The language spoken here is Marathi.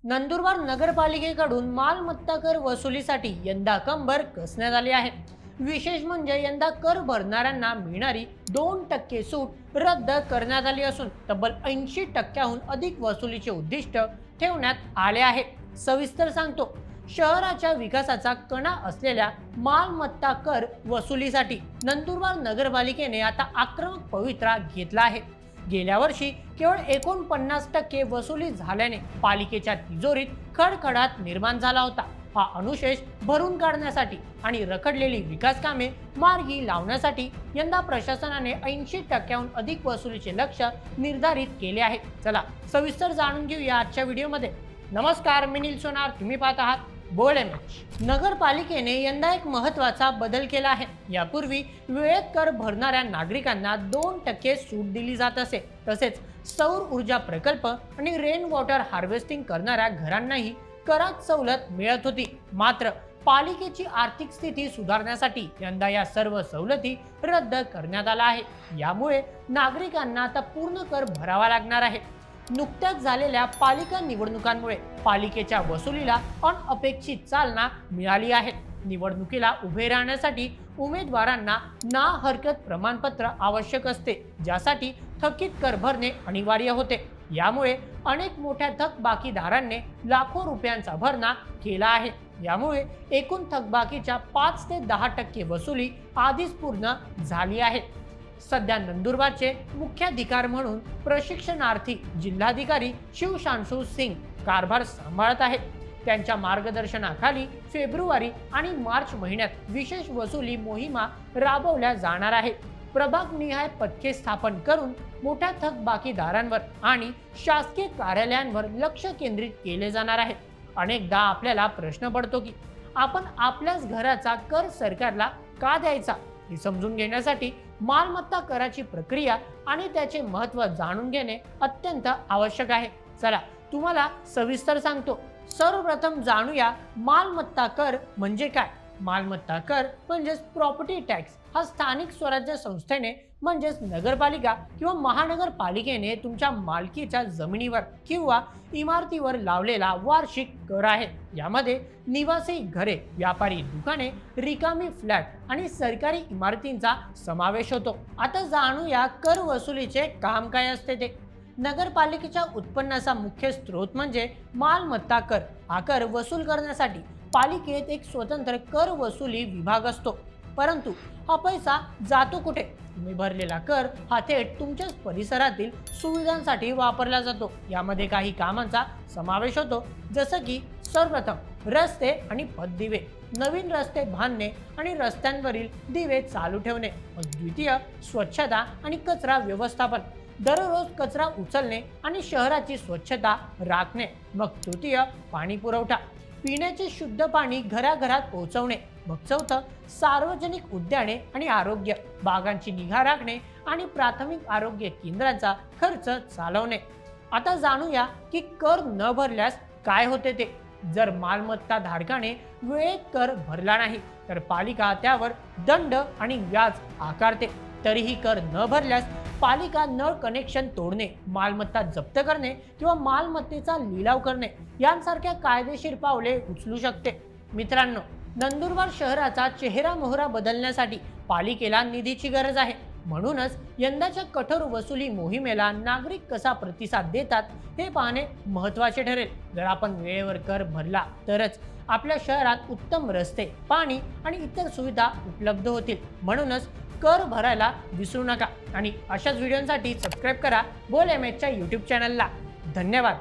नंदुरबार नगरपालिकेकडून मालमत्ता कर वसुलीसाठी यंदा कंबर कसण्यात आली आहे। विशेष म्हणजे यंदा कर भरणाऱ्यांना मिळणारी 2% सूट रद्द करण्यात आली असून तब्बल 80%हून अधिक वसुलीचे उद्दिष्ट ठेवण्यात आले आहे। सविस्तर सांगतो, शहराच्या विकासाचा कणा असलेल्या मालमत्ता कर वसुलीसाठी नंदुरबार नगरपालिकेने आता आक्रमक पवित्रा घेतला आहे। गेल्या वर्षी केवळ 49% वसुली झाल्याने पालिकेच्या तिजोरीत खडखडाट निर्माण झाला होता। हा अनुशेष भरून काढण्यासाठी आणि रखडलेली विकास कामे मार्गी लावण्यासाठी यंदा प्रशासनाने 80%हून अधिक वसुलीचे लक्ष्य निर्धारित केले आहे। चला सविस्तर जाणून घेऊया आजच्या व्हिडिओमध्ये। नमस्कार, मी नील सोनार, तुम्ही पाहत आहात बोल्ड एमएच। नगरपालिकेने यंदा एक महत्त्वाचा बदल केला आहे। यापूर्वी वेळेत कर भरणाऱ्या नागरिकांना 2% सूट दिली जात असे, तसेच सौर ऊर्जा प्रकल्प आणि रेन वॉटर हार्वेस्टिंग करणाऱ्या घरांनाही करात सवलत मिळत होती। मात्र पालिकेची आर्थिक स्थिती सुधारण्यासाठी यंदा या सर्व सवलती रद्द करण्यात आल्या आहे। यामुळे नागरिकांना आता पूर्ण कर भरावा लागणार आहे। नुकत्याच झालेल्या पालिका निवडणुकांमुळे पालिकेच्या वसुलीला अनपेक्षित चालना मिळाली आहे। निवडणुकीला उभे राहण्यासाठी उमेदवारांना ना हरकत प्रमाणपत्र आवश्यक असते, ज्यासाठी थकीत कर भरणे अनिवार्य होते। यामुळे अनेक मोठ्या थकबाकीदारांनी लाखो रुपयांचा भरणा केला आहे। यामुळे एकूण थकबाकीच्या 5 ते 10% वसुली आधीच पूर्ण झाली आहे। सध्या नंदुरबारचे मुख्याधिकारी म्हणून प्रशिक्षणार्थी जिल्हाधिकारी शिवशांशू सिंग कारभार सांभाळत आहेत। त्यांच्या मार्गदर्शनाखाली फेब्रुवारी आणि मार्च महिन्यात विशेष वसुली मोहिमा राबवल्या जाणार आहे। प्रभागनिहाय पथके स्थापन करून मोठ्या थकबाकीदारांवर आणि शासकीय कार्यालयांवर लक्ष केंद्रित केले जाणार आहे। अनेकदा आपल्याला प्रश्न पडतो की आपण आपल्याच घराचा कर सरकारला का द्यायचा, हे समजून घेण्यासाठी मालमत्ता कराची प्रक्रिया आणि त्याचे महत्त्व जाणून घेणे अत्यंत आवश्यक आहे। चला तुम्हाला सविस्तर सांगतो। सर्वप्रथम जाणूया मालमत्ता कर म्हणजे काय। मालमत्ता कर म्हणजेच प्रॉपर्टी टॅक्स हा स्थानिक स्वराज्य संस्थेने म्हणजेच नगरपालिका किंवा महानगरपालिकेने तुमच्या मालकीच्या जमिनीवर किंवा इमारतीवर लावलेला वार्षिक कर आहे। यामध्ये निवासी घरे, व्यापारी दुकाने, रिकामी फ्लॅट आणि सरकारी इमारतींचा समावेश होतो। आता जाणूया कर वसुलीचे काम काय असते ते। नगरपालिकेच्या उत्पन्नाचा मुख्य स्रोत म्हणजे मालमत्ता कर। हा कर वसूल करण्यासाठी पालिकेत एक स्वतंत्र कर वसुली विभाग असतो। परंतु हा पैसा जातो कुठे? तुम्ही भरलेला कर हा थेट तुमच्याच परिसरातील सुविधांसाठी वापरला जातो। यामध्ये काही कामांचा समावेश होतो, जसं की सर्वप्रथम रस्ते आणि पथदिवे, नवीन रस्ते बांधणे आणि रस्त्यांवरील दिवे चालू ठेवणे। द्वितीय स्वच्छता आणि कचरा व्यवस्थापन, दररोज कचरा उचलणे आणि शहराची स्वच्छता राखणे। मग तृतीय पाणी पुरवठा, पिण्याचे शुद्ध पाणी घराघरात पोहोचवणे। मग चौथं सार्वजनिक उद्याने आणि आरोग्य, बागांची निगा राखणे आणि प्राथमिक आरोग्य केंद्रांचा खर्च चालवणे। आता जाणूया की कर न भरल्यास काय होते ते। जर मालमत्ता धारकाने वेळेत कर भरला नाही तर पालिका त्यावर दंड आणि व्याज आकारते। तरीही कर न भरल्यास पालिका नळ कनेक्शन तोडणे, मालमत्ता जप्त करणे किंवा मालमत्तेचा लिलाव करणे यांसारख्या कायदेशीर पावले उचलू शकते। मित्रांनो, नंदुरबार शहराचा चेहरा मोहरा बदलण्यासाठी पालिकेला निधीची गरज आहे। म्हणूनच यंदाच्या कठोर वसुली मोहिमेला नागरिक कसा प्रतिसाद देतात हे पाहणे महत्त्वाचे ठरेल। जर आपण वेळेवर कर भरला तरच आपल्या शहरात उत्तम रस्ते, पाणी आणि इतर सुविधा उपलब्ध होतील। म्हणूनच कर भरायला विसरू नका आणि अशाच व्हिडिओंसाठी सबस्क्राईब करा बोल्ड एमएचच्या YouTube चॅनलला। धन्यवाद।